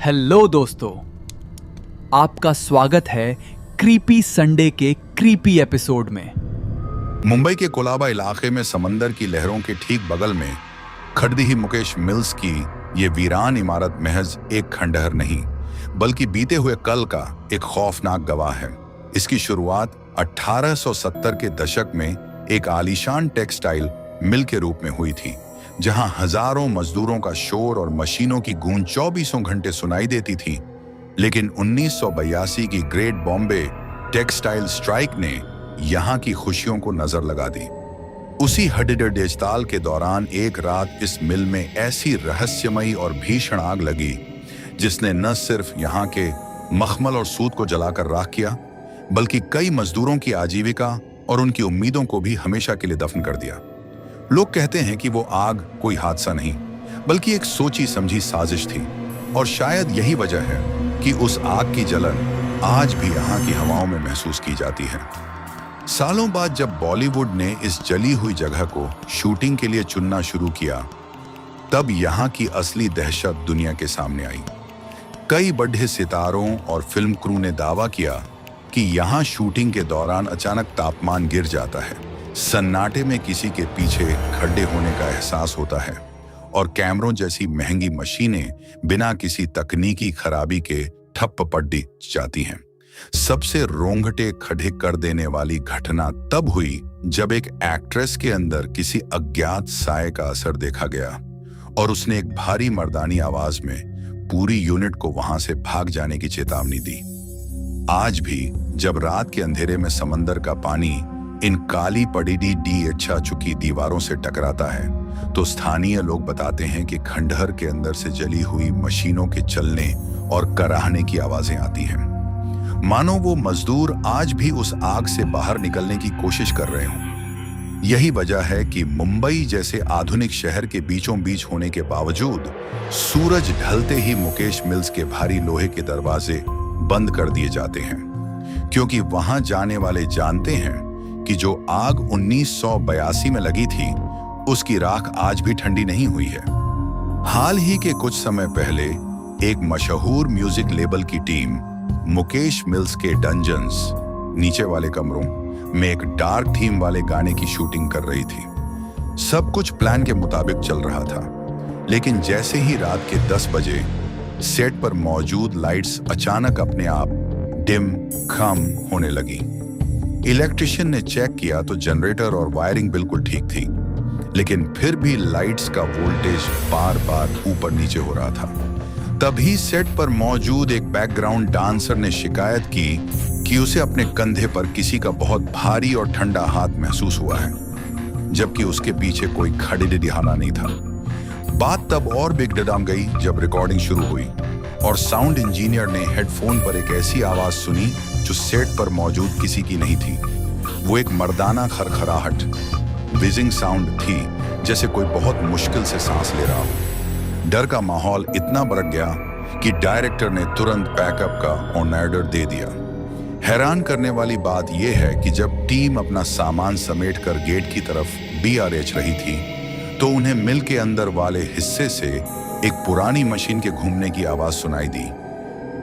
Hello दोस्तों, आपका स्वागत है क्रीपी संडे के क्रीपी एपिसोड में। मुंबई के कोलाबा इलाके में समंदर की लहरों के ठीक बगल में खड़दी मुकेश मिल्स की ये वीरान इमारत महज एक खंडहर नहीं बल्कि बीते हुए कल का एक खौफनाक गवाह है। इसकी शुरुआत 1870 के दशक में एक आलीशान टेक्सटाइल मिल के रूप में हुई थी, जहां हजारों मजदूरों का शोर और मशीनों की गूंज 24 घंटे सुनाई देती थी। लेकिन 1982 की ग्रेट बॉम्बे टेक्सटाइल स्ट्राइक ने यहां की खुशियों को नजर लगा दी। उसी हड़ताल के दौरान एक रात इस मिल में ऐसी रहस्यमयी और भीषण आग लगी जिसने न सिर्फ यहां के मखमल और सूत को जलाकर राख किया, बल्कि कई मजदूरों की आजीविका और उनकी उम्मीदों को भी हमेशा के लिए दफन कर दिया। लोग कहते हैं कि वो आग कोई हादसा नहीं बल्कि एक सोची समझी साजिश थी, और शायद यही वजह है कि उस आग की जलन आज भी यहाँ की हवाओं में महसूस की जाती है। सालों बाद जब बॉलीवुड ने इस जली हुई जगह को शूटिंग के लिए चुनना शुरू किया, तब यहाँ की असली दहशत दुनिया के सामने आई। कई बड़े सितारों और फिल्म क्रू ने दावा किया कि यहाँ शूटिंग के दौरान अचानक तापमान गिर जाता है, सन्नाटे में किसी के पीछे खड्डे होने का एहसास होता है, और कैमरों जैसी महंगी मशीनें बिना किसी तकनीकी खराबी के ठप्प पड़ जाती हैं। सबसे रोंगटे खड़े कर देने वाली घटना तब हुई जब एक एक्ट्रेस के अंदर किसी अज्ञात साए का असर देखा गया और उसने एक भारी मर्दानी आवाज में पूरी यूनिट को वहां से भाग जाने की चेतावनी दी। आज भी जब रात के अंधेरे में समंदर का पानी इन काली पड़ी अच्छा चुकी दीवारों से टकराता है, तो स्थानीय लोग बताते हैं कि खंडहर के अंदर से जली हुई मशीनों के चलने और कराहने की आवाजें आती हैं, मानो वो मजदूर आज भी उस आग से बाहर निकलने की कोशिश कर रहे हों। यही वजह है कि मुंबई जैसे आधुनिक शहर के बीचों बीच होने के बावजूद सूरज ढलते ही मुकेश मिल्स के भारी लोहे के दरवाजे बंद कर दिए जाते हैं, क्योंकि वहां जाने वाले जानते हैं कि जो आग 1982 में लगी थी, उसकी राख आज भी ठंडी नहीं हुई है। हाल ही के कुछ समय पहले एक मशहूर म्यूजिक लेबल की टीम मुकेश मिल्स के डंजन्स नीचे वाले कमरों में एक डार्क थीम वाले गाने की शूटिंग कर रही थी। सब कुछ प्लान के मुताबिक चल रहा था, लेकिन जैसे ही रात के 10 बजे सेट पर मौजूद लाइट्स अचानक अपने आप डिम कम होने लगी। इलेक्ट्रिशियन ने चेक किया तो जनरेटर और वायरिंग बिल्कुल ठीक थी, लेकिन फिर भी लाइट्स का वोल्टेज बार बार ऊपर नीचे हो रहा था। तभी सेट पर मौजूद एक बैकग्राउंड डांसर ने शिकायत की कि उसे अपने कंधे पर किसी का बहुत भारी और ठंडा हाथ महसूस हुआ है, जबकि उसके पीछे कोई खड़ेदिहाना नहीं था। बात तब और बिगड़म गई जब रिकॉर्डिंग शुरू हुई और साउंड इंजीनियर ने हेडफोन पर एक ऐसी आवाज सुनी जो सेट पर मौजूद किसी की नहीं थी। वो एक मर्दाना खरखराहट, विजिंग साउंड थी, जैसे कोई बहुत मुश्किल से सांस ले रहा हो। डर का माहौल इतना बढ़ गया कि डायरेक्टर ने तुरंत बैकअप का ऑर्डर दे दिया। हैरान करने वाली बात यह है कि जब टीम अपना सामान समेटकर गेट की तरफ BRH रही थी, तो उन्हें मिल के अंदर वाले हिस्से से एक पुरानी मशीन के घूमने की आवाज सुनाई दी,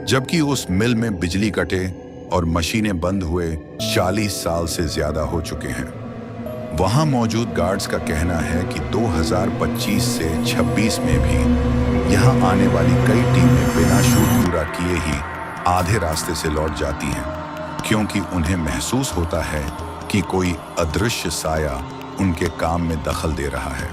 जबकि उस मिल में बिजली कटे और मशीनें बंद हुए 40 साल से ज्यादा हो चुके हैं। वहां मौजूद गार्ड्स का कहना है कि 2025 से 26 में भी यहां आने वाली कई टीमें बिना शूट पूरा किए ही आधे रास्ते से लौट जाती हैं, क्योंकि उन्हें महसूस होता है कि कोई अदृश्य साया उनके काम में दखल दे रहा है।